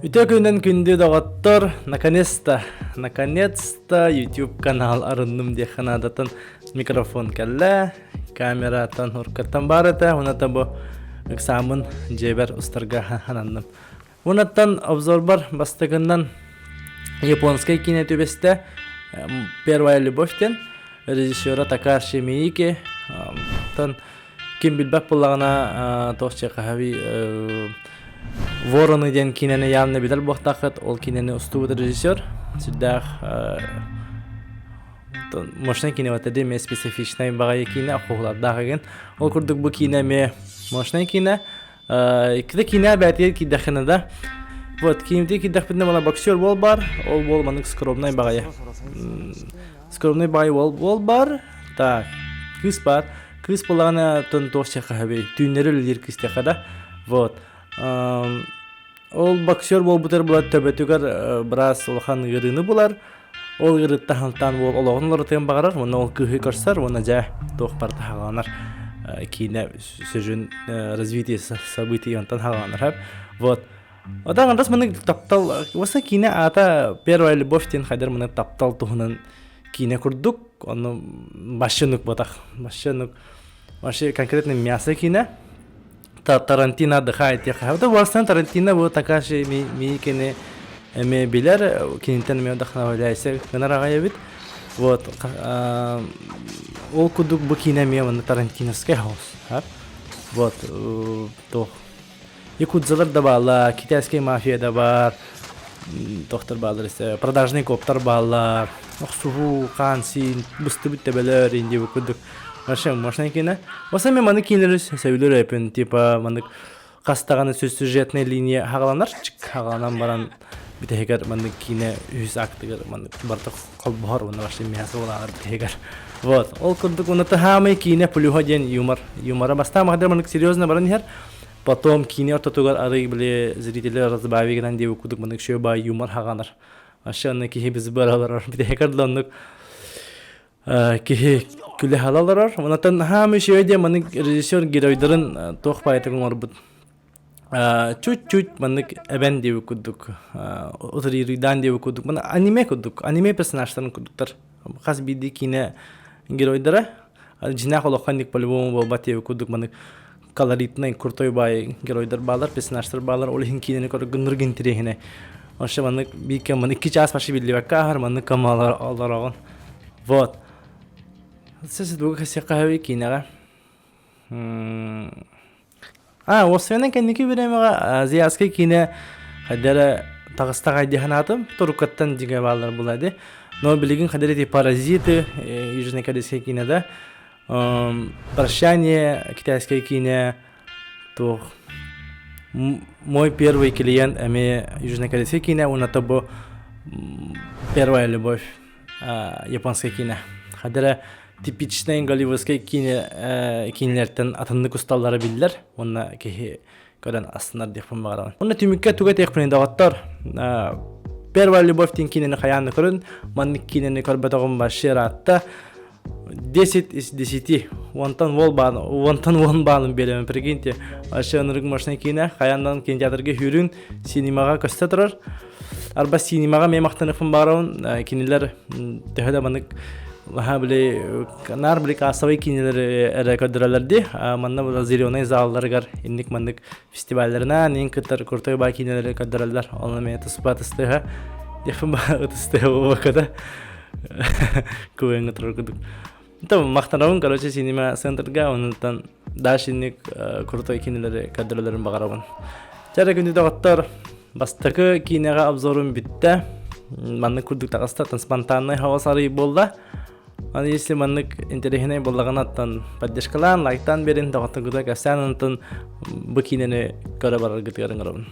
Үтө күннен күнді доғаттар, наконец-то YouTube канал арынным дехан адатын микрофон кәлі, камератан уркаттан бар еті, онаты бұл экзамен жебер ұстарға хананным. Онаттан обзор бар бастығынан японскай кине төбесті «Первая любовьтен» режиссера Такаши Миike. Кем білбәк болағына тоқчы қағави Вороны ден кинені явны білер боқтақыт, ол кинені ұстуыды режиссер. Сүрдәқ мошна кине ватады ме специфичный бағайы кине ақуғылардағы ген. Ол күрдік бұл кине ме мошна кине. Кіді кине бәтер киддәқінада. Вот, кинемде киддәқпідіне мана боксер бол бар, ол бол маның скромный бағайы. Скромный бағайы ол бар. Так, кыз бар. Кыз болағына тон тоқчы қағаби. Түйінері өлдер кыстеқада. Вот. Ол боксер бол бұтыр бұлар төбетігер біраз олған ғырыны бұлар. Ол ғырытта хантан бол олағын оларытығын бағарар. Оны ол күхі көрсар, оны жа тоқ барда хағаланар. Кейіне сөжін развитие событий онтан хағаланар. Вот. Одан ғандас мұны таптал, осы кейіне ата «Первая любовьтен» қайдар мұны таптал тұғынан кейіне күрдік. Оны машинук бұтақ. Маши конкретный мясо кейіне. Тарантино дыхает теха. Вот властен Тарантино вот Такаши Миike эме билер кинтен ме вдохновляйся генерага вид. Вот ол кудук бу кине ме на Тарантиновский хаус. Вот то якудзалар да бала, китайский мафия да бар. Доктор балар исе продажный коптар балар. Суву кансин бусты биттебелер инде бу кудук. Машина кине. Осы мен маны кинелер сөйлер әпен, типа маны қастағаны сөз сюжетный линия хағаланар, хағаланан баран бітегер маны кине үз актығыр, маны барды қолбағар, оны башын миясы олағыр бітегер. Вот, ол күрдік, оны тахамай кине пулюға ден юмора баста, мағадар маны серьезно баран ехер. Потом кине ортатуғар арыг біле зрителер разбавигынан деп өкудік маны шөй бай юмор хағанар. Ашаны кихи біз бар алар, бітегер донлық кихи күлі халалар. Онатан хамы шөйде маны режиссер геройдарын тоқ байытығын орбыд. Чуть-чуть маны әбән деп өкудік, ұтырирыдан деп өкудік. Маны аниме күдік, аниме персонажтарын күдіктар. Қас биді кине геройдары. Жинақ олыққандық по-любому болбат деп өкудік. Маны колоритный, крутой бай геройдар балар, персонажтар балар. Олығын кинені көрі гүнірген тірегіне. Ошы маны бейке маны 2 час башы білдебәк қағар, маны камалар алар. Вот. Сіз бүгін қасия қағауи кейінеға. Осыяның кәндекі беремеға азияскай кейіне қадары тағыстақ айдехан атым, тұрықаттан деге балар болады. Но білігін қадары паразиты, южный кәдескай кейінеда. Прощание китайскай кейіне. Мой первый клиент әме южный кәдескай кейіне, онаты бұл первая любовь японскай кейіне. Қадары типичный голливудский кинелерден атынды кусталлары билдер. Онна кехи көрен астынар декпен бағарауын. Онна түмікке түге текпенен дағаттар. Первая любовьтен кинені қаянны көрін. Манны кинені көрбетоғын башыр атта. 10 из 10. Онтан вон бағын белемін прикиньте. Ашы онырық машина кине қаяндан кинотеатрге хүрін синемаға көсті тұрар. Арба синемаға мемақтанықпен бағарауын. Кинелер төхеді манық Лаха біле, нар біле қасавай кинелер әрекөдірелерді. Манна бұл зеленый залларғар, инник маннык фестивалерінен, ең күттір күртой бай кинелер көдірелер. Олны мен тұспа тұстыға, ефін ба тұстыға оқыда. Көйіңі тұрыр күдік. Мақтанауын, короче, синема центрға, онытан даш инник күртой кинелер көдірелерін бағарауын. Жәрі күнді дағыттар, бастықы кинеға обзорын бітті. Манны күрдік тағыстатын спонтанный хавасары болды. Если маннык интересный боллаган аттан поддержкалан, лайктан берин, тағаттан күдік әсән антын бұ кинені көрі барар күтігерін қарабын.